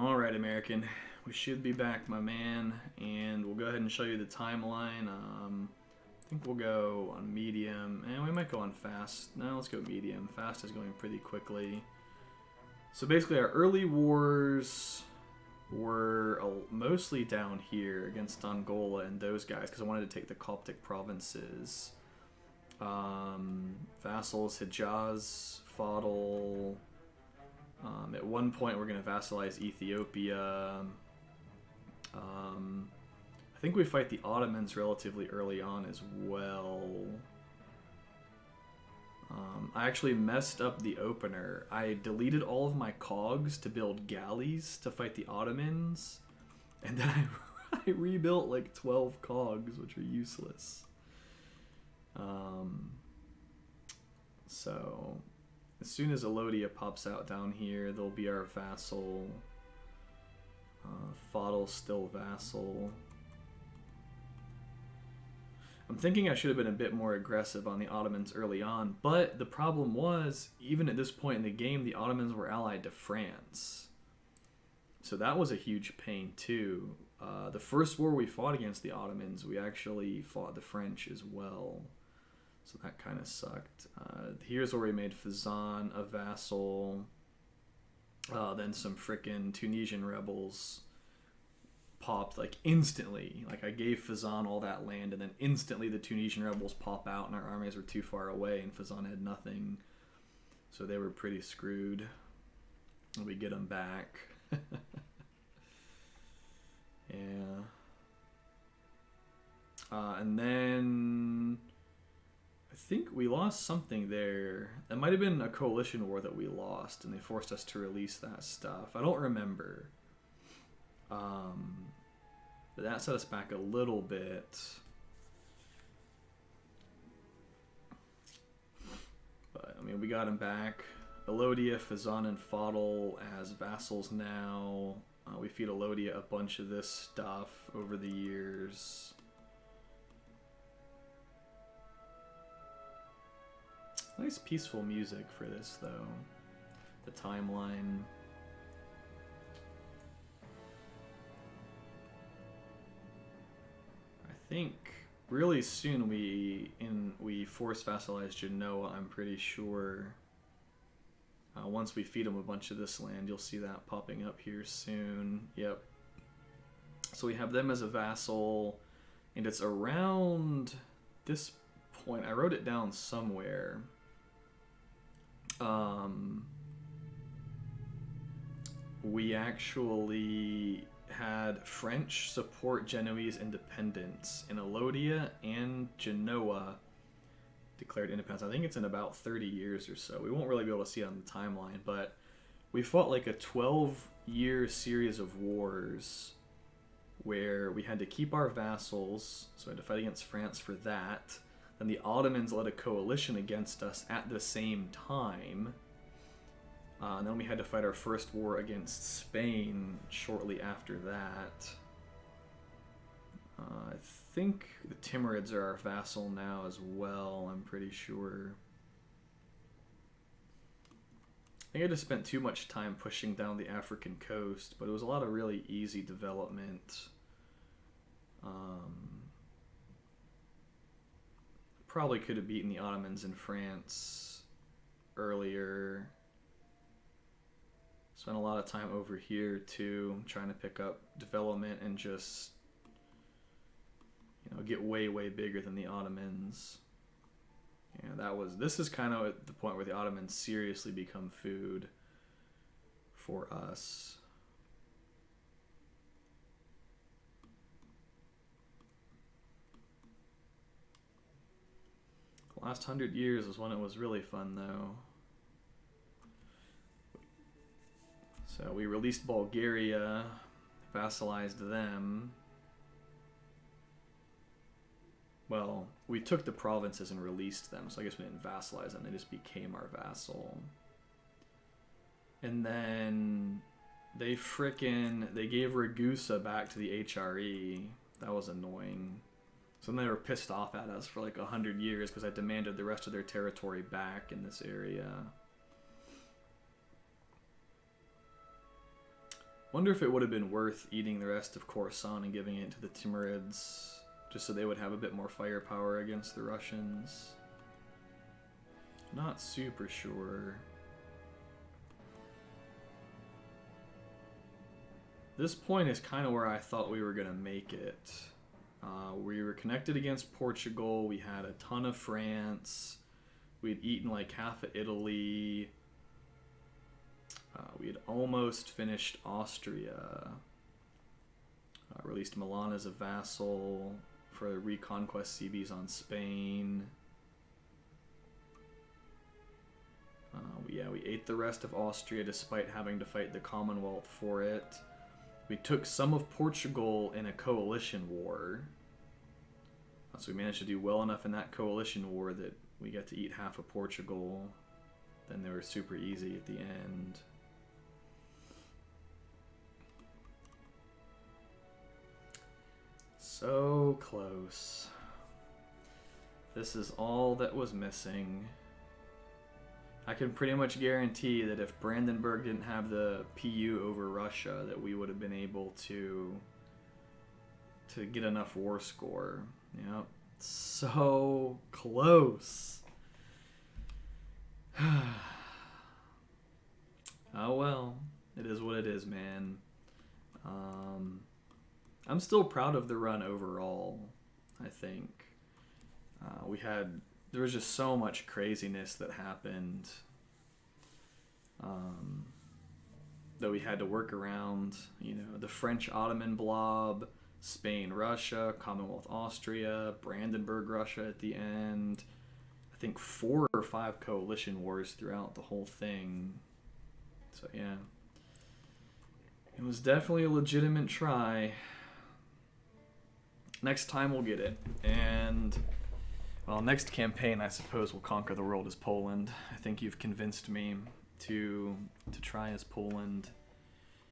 Alright, American. We should be back, my man, and we'll go ahead and show you the timeline. I think we'll go on medium, and we might go on fast. No, let's go medium. Fast is going pretty quickly. So basically our early wars were mostly down here against Angola and those guys, because I wanted to take the Coptic provinces. Vassals, Hijaz, Fadl. At one point we're going to vassalize Ethiopia. I think we fight the Ottomans relatively early on as well. I actually messed up the opener. I deleted all of my cogs to build galleys to fight the Ottomans, and then I rebuilt like 12 cogs, which are useless. So as soon as Elodia pops out down here, they'll be our vassal. Fadl's still vassal. I'm thinking I should have been a bit more aggressive on the Ottomans early on, but the problem was, even at this point in the game, the Ottomans were allied to France. So that was a huge pain too. The first war we fought against the Ottomans, we actually fought the French as well. So that kind of sucked. Here's where we made Fezzan a vassal. Then some frickin' Tunisian rebels popped like instantly. Like I gave Fezzan all that land, and then instantly the Tunisian rebels pop out, and our armies were too far away, and Fezzan had nothing. So they were pretty screwed. And we get them back. Yeah. And then I think we lost something there. That might have been a coalition war that we lost, and they forced us to release that stuff. I don't remember. But that set us back a little bit. But, I mean, we got him back. Elodia, Fezzan, and Fadl as vassals now. We feed Elodia a bunch of this stuff over the years. Nice peaceful music for this, though. The timeline. I think really soon we force vassalize Genoa, I'm pretty sure. Once we feed them a bunch of this land, you'll see that popping up here soon. Yep. So we have them as a vassal, and it's around this point. I wrote it down somewhere. We actually had French support Genoese independence, and Elodia and Genoa declared independence. I think it's in about 30 years or so. We won't really be able to see it on the timeline, but we fought like a 12-year series of wars where we had to keep our vassals, so we had to fight against France for that. Then the Ottomans led a coalition against us at the same time. And then we had to fight our first war against Spain shortly after that. I think the Timurids are our vassal now as well, I'm pretty sure. I think I just spent too much time pushing down the African coast, but it was a lot of really easy development. Probably could have beaten the Ottomans in France earlier. Spent a lot of time over here too, trying to pick up development and just, you know, get way bigger than the Ottomans. Yeah, this is kind of at the point where the Ottomans seriously become food for us. The last 100 years was when it was really fun, though. So we released Bulgaria, vassalized them. Well, we took the provinces and released them, so I guess we didn't vassalize them, they just became our vassal. And then they gave Ragusa back to the HRE. That was annoying. So then they were pissed off at us for like 100 years because I demanded the rest of their territory back in this area. Wonder if it would have been worth eating the rest of Khorasan and giving it to the Timurids, just so they would have a bit more firepower against the Russians. Not super sure. This point is kind of where I thought we were going to make it. We were connected against Portugal. We had a ton of France. We'd eaten like half of Italy. We had almost finished Austria. Released Milan as a vassal for reconquest CBs on Spain. We ate the rest of Austria despite having to fight the Commonwealth for it. We took some of Portugal in a coalition war. So we managed to do well enough in that coalition war that we got to eat half of Portugal. Then they were super easy at the end. So close. This is all that was missing. I can pretty much guarantee that if Brandenburg didn't have the PU over Russia, that we would have been able to get enough war score. Yep. So close. Oh well. It is what it is, man. I'm still proud of the run overall, I think. There was just so much craziness that happened that we had to work around. You know, the French Ottoman blob, Spain, Russia, Commonwealth, Austria, Brandenburg, Russia at the end. I think 4 or 5 coalition wars throughout the whole thing. So yeah, it was definitely a legitimate try. Next time we'll get it. And, well, next campaign I suppose we'll conquer the world as Poland. I think you've convinced me to try as Poland.